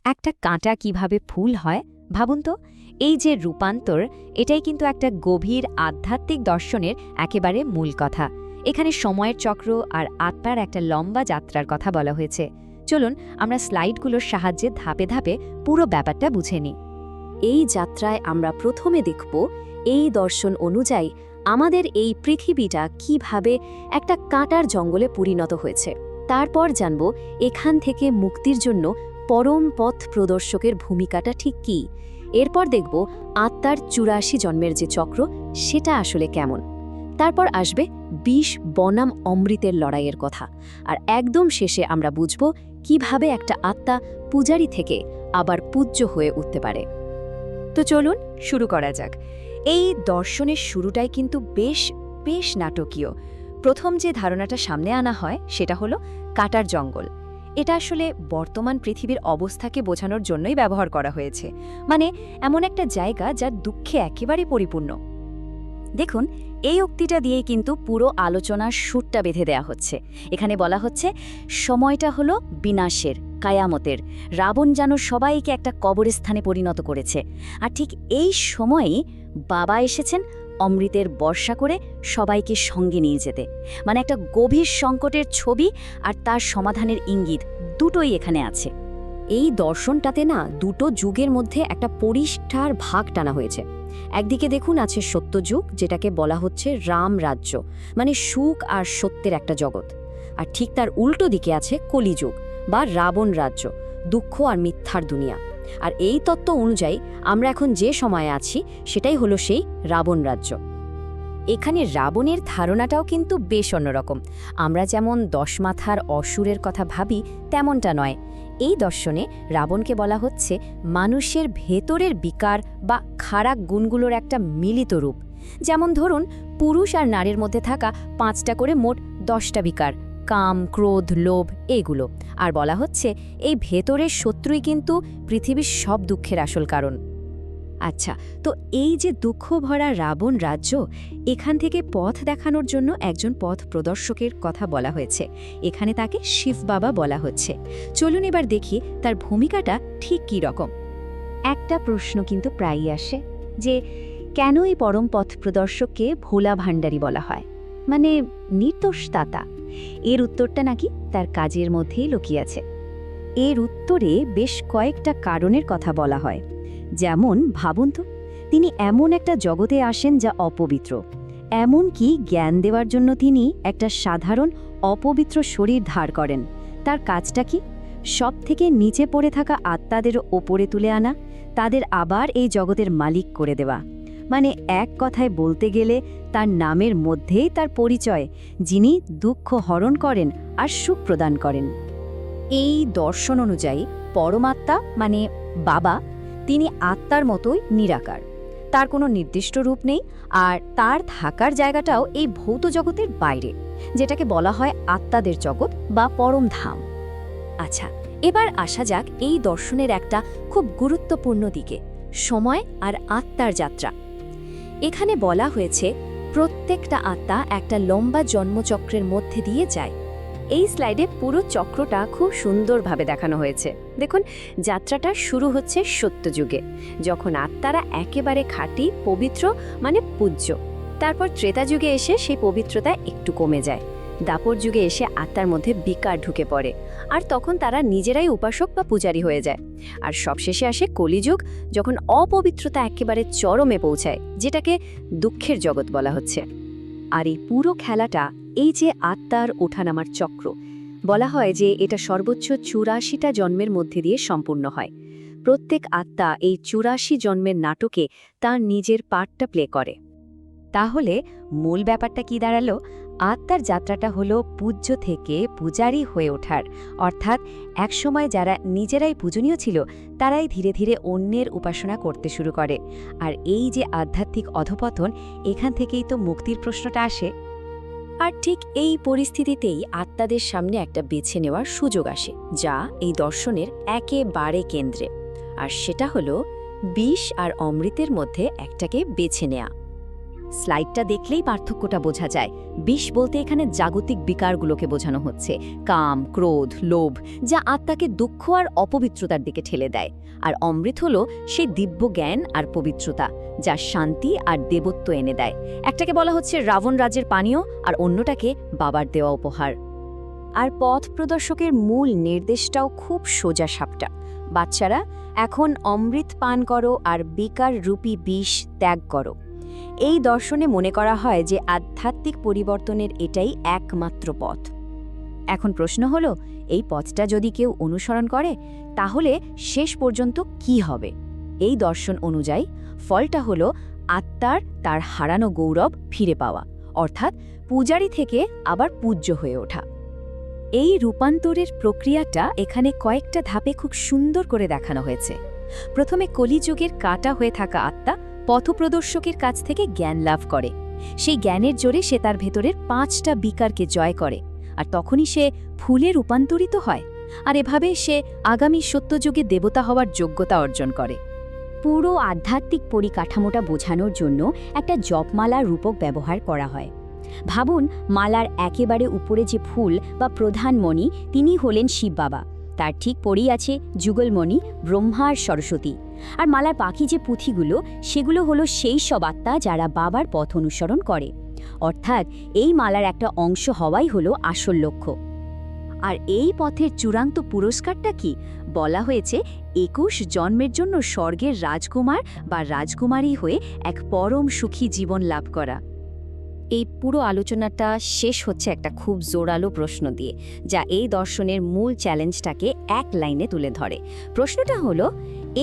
একটা কাঁটা কিভাবে ফুল হয় ভাবুন তো। এই যে রূপান্তর, এটাই কিন্তু একটা গভীর আধ্যাত্মিক দর্শনের একেবারে মূল কথা। এখানে সময়ের চক্র আর আত্মার একটা লম্বা যাত্রার কথা বলা হয়েছে। চলুন আমরা স্লাইডগুলোর সাহায্যে ধাপে ধাপে পুরো ব্যাপারটা বুঝে নিই। এই যাত্রায় আমরা প্রথমে দেখব এই দর্শন অনুযায়ী আমাদের এই পৃথিবীটা কিভাবে একটা কাঁটার জঙ্গলে পরিণত হয়েছে। তারপর জানব এখান থেকে মুক্তির জন্য পরম পথ প্রদর্শকের ভূমিকাটা ঠিক কী। এরপর দেখব আত্মার ৮৪ জন্মের যে চক্র, সেটা আসলে কেমন। তারপর আসবে বিষ বনাম অমৃতের লড়াইয়ের কথা। আর একদম শেষে আমরা বুঝব কিভাবে একটা আত্মা পূজারী থেকে আবার পূজ্য হয়ে উঠতে পারে। তো চলুন শুরু করা যাক। এই দর্শনের শুরুটাই কিন্তু বেশ বেশ নাটকীয়। প্রথম যে ধারণাটা সামনে আনা হয় সেটা হলো কাটার জঙ্গল। এটা আসলে বর্তমান পৃথিবীর অবস্থাকে বোঝানোর জন্যই ব্যবহার করা হয়েছে। মানে এমন একটা জায়গা যা দুঃখে একেবারে পরিপূর্ণ। দেখুন, এই উক্তিটা দিয়েই কিন্তু পুরো আলোচনার সুরটা বেঁধে দেয়া হচ্ছে। এখানে বলা হচ্ছে সময়টা হলো বিনাশের, কায়ামতের। রাবণ যেন সবাইকে একটা কবরস্থানে পরিণত করেছে। আর ঠিক এই সময়েই বাবা এসেছেন অমৃতের বর্ষা করে সবাইকে সঙ্গে নিয়ে যেতে। মানে একটা গভীর সংকটের ছবি আর তার সমাধানের ইঙ্গিত দুটোই এখানে আছে। এই দর্শনটাতে না দুটো যুগের মধ্যে একটা পরিষ্কার ভাগ টানা হয়েছে। একদিকে দেখুন আছে সত্যযুগ, যেটাকে বলা হচ্ছে রাম রাজ্য, মানে সুখ আর সত্যের একটা জগৎ। আর ঠিক তার উল্টো দিকে আছে কলিযুগ বা রাবণ রাজ্য, দুঃখ আর মিথ্যার দুনিয়া। আর এই তত্ত্ব অনুযায়ী আমরা এখন যে সময়ে আছি সেটাই হলো সেই রাবণ রাজ্য। এখানে রাবণের ধারণাটাও কিন্তু বেশ অন্যরকম। আমরা যেমন ১০ মাথার অসুরের কথা ভাবি তেমনটা নয়। এই দর্শনে রাবণকে বলা হচ্ছে মানুষের ভেতরের বিকার বা খারাপ গুণগুলোর একটা মিলিত রূপ। যেমন ধরুন, পুরুষ আর নারীর মধ্যে থাকা ৫টা করে মোট ১০টা বিকার, কাম, ক্রোধ, লোভ, এইগুলো। আর বলা হচ্ছে এই ভেতরের শত্রুই কিন্তু পৃথিবীর সব দুঃখের আসল কারণ। আচ্ছা, তো এই যে দুঃখ ভরা রাবণ রাজ্য, এখান থেকে পথ দেখানোর জন্য একজন পথ প্রদর্শকের কথা বলা হয়েছে। এখানে তাকে শিব বাবা বলা হচ্ছে। চলুন এবার দেখি তার ভূমিকাটা ঠিক কী রকম। একটা প্রশ্ন কিন্তু প্রায়ই আসে যে কেন এই পরম পথ প্রদর্শককে ভোলা ভাণ্ডারী বলা হয়, মানে নির্দোষদাতা। এর উত্তরটা নাকি তার কাজের মধ্যেই লুকিয়ে আছে। এর উত্তরে বেশ কয়েকটা কারণের কথা বলা হয়। যেমন ভাবুন তো, তিনি এমন একটা জগতে আসেন যা অপবিত্র। এমনকি জ্ঞান দেওয়ার জন্য তিনি একটা সাধারণ অপবিত্র শরীর ধার করেন। তার কাজটা কি? সব থেকে নিচে পড়ে থাকা আত্মাদের ওপরে তুলে আনা, তাদের আবার এই জগতের মালিক করে দেওয়া। মানে এক কথায় বলতে গেলে তার নামের মধ্যেই তার পরিচয়, যিনি দুঃখ হরণ করেন আর সুখ প্রদান করেন। এই দর্শন অনুযায়ী পরমাত্মা মানে বাবা, তিনি আত্মার মতোই নিরাকার। তার কোনো নির্দিষ্ট রূপ নেই, আর তার থাকার জায়গাটাও এই ভৌত জগতের বাইরে, যেটাকে বলা হয় আত্মাদের জগৎ বা পরম ধাম। আচ্ছা, এবার আসা যাক এই দর্শনের একটা খুব গুরুত্বপূর্ণ দিকে, সময় আর আত্মার যাত্রা। এখানে বলা হয়েছে প্রত্যেকটা আত্মা একটা লম্বা জন্মচক্রের মধ্যে দিয়ে যায়। এই স্লাইডে পুরো চক্রটা খুব সুন্দরভাবে দেখানো হয়েছে। দেখুন, যাত্রাটা শুরু হচ্ছে সত্যযুগে, যখন আত্মারা একেবারে খাঁটি পবিত্র মানে পূজ্য। তারপর ত্রেতা যুগে এসে সেই পবিত্রতা একটু কমে যায়। দাপর যুগে এসে আত্মার মধ্যে বিকার ঢুকে পড়ে, আর তখন তারা নিজেরাই উপাসক বা পূজারী হয়ে যায়। আর সবশেষে আসে কলিযুগ, যখন অপবিত্রতা একেবারে চরমে পৌঁছায়, যেটাকে দুঃখের জগৎ বলা হচ্ছে। আর এই পুরো খেলাটা, এই যে আত্মার ওঠানামার চক্র, বলা হয় যে এটা সর্বোচ্চ ৮৪টা জন্মের মধ্যে দিয়ে সম্পূর্ণ হয়। প্রত্যেক আত্মা এই ৮৪ জন্মের নাটকে তার নিজের পার্টটা প্লে করে। তাহলে মূল ব্যাপারটা কি দাঁড়ালো? আত্মার যাত্রাটা হলো পূজ্য থেকে পূজারী হয়ে ওঠার। অর্থাৎ একসময় যারা নিজেরাই পূজনীয় ছিল, তারাই ধীরে ধীরে অন্যের উপাসনা করতে শুরু করে। আর এই যে আধ্যাত্মিক অধপতন, এখান থেকেই তো মুক্তির প্রশ্নটা আসে। আর ঠিক এই পরিস্থিতিতেই আত্মাদের সামনে একটা বেছে নেওয়ার সুযোগ আসে, যা এই দর্শনের একেবারে কেন্দ্রে। আর সেটা হলো বিষ আর অমৃতের মধ্যে একটাকে বেছে নেয়া। স্লাইডটা দেখলেই পার্থক্যটা বোঝা যায়। বিষ বলতে এখানে জাগতিক বিকারগুলোকে বোঝানো হচ্ছে, কাম, ক্রোধ, লোভ, যা আত্মাকে দুঃখ আর অপবিত্রতার দিকে ঠেলে দেয়। আর অমৃত হলো সেই দিব্য জ্ঞান আর পবিত্রতা, যা শান্তি আর দেবত্ব এনে দেয়। একটাকে বলা হচ্ছে রাবণ রাজ্যের পানীয়, আর অন্যটাকে বাবার দেওয়া উপহার। আর পথ প্রদর্শকের মূল নির্দেশটাও খুব সোজা সাপটা। বাচ্চারা, এখন অমৃত পান করো আর বিকার রূপী বিষ ত্যাগ করো। এই দর্শনে মনে করা হয় যে আধ্যাত্মিক পরিবর্তনের এটাই একমাত্র পথ। এখন প্রশ্ন হলো, এই পথটা যদি কেউ অনুসরণ করে তাহলে শেষ পর্যন্ত কি হবে? এই দর্শন অনুযায়ী ফলটা হলো আত্মার তার হারানো গৌরব ফিরে পাওয়া, অর্থাৎ পূজারী থেকে আবার পূজ্য হয়ে ওঠা। এই রূপান্তরের প্রক্রিয়াটা এখানে কয়েকটা ধাপে খুব সুন্দর করে দেখানো হয়েছে। প্রথমে কলিযুগের কাটা হয়ে থাকা আত্মা পথপ্রদর্শকের কাছ থেকে জ্ঞান লাভ করে। সেই জ্ঞানের জোরে সে তার ভেতরের 5টা বিকারকে জয় করে, আর তখনই সে ফুলে রূপান্তরিত হয়। আর এভাবে সে আগামী সত্যযুগে দেবতা হওয়ার যোগ্যতা অর্জন করে। পুরো আধ্যাত্মিক পরিকাঠামোটা বোঝানোর জন্য একটা জপমালার রূপক ব্যবহার করা হয়। ভাবুন, মালার একেবারে উপরে যে ফুল বা প্রধান মণি, তিনি হলেন শিব বাবা। তার ঠিক পরেই আছে যুগলমণি, ব্রহ্মা আর সরস্বতী। আর মালার বাকি যে পুঁথিগুলো, সেগুলো হলো সেই সব আত্মা যারা বাবার পথ অনুসরণ করে। অর্থাৎ এই মালার একটা অংশ হওয়াই হলো আসল লক্ষ্য। আর এই পথের চূড়ান্ত পুরস্কারটা কি? বলা হয়েছে 21 জন্মের জন্য স্বর্গের রাজকুমার বা রাজকুমারী হয়ে এক পরম সুখী জীবন লাভ করা। এই পুরো আলোচনাটা শেষ হচ্ছে একটা খুব জোরালো প্রশ্ন দিয়ে, যা এই দর্শনের মূল চ্যালেঞ্জটাকে এক লাইনে তুলে ধরে। প্রশ্নটা হলো,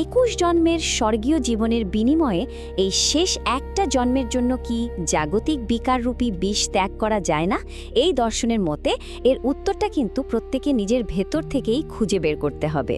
21 জন্মের স্বর্গীয় জীবনের বিনিময়ে এই শেষ একটা জন্মের জন্য কি জাগতিক বিকাররূপী বিষ ত্যাগ করা যায় না? এই দর্শনের মতে এর উত্তরটা কিন্তু প্রত্যেকে নিজের ভেতর থেকেই খুঁজে বের করতে হবে।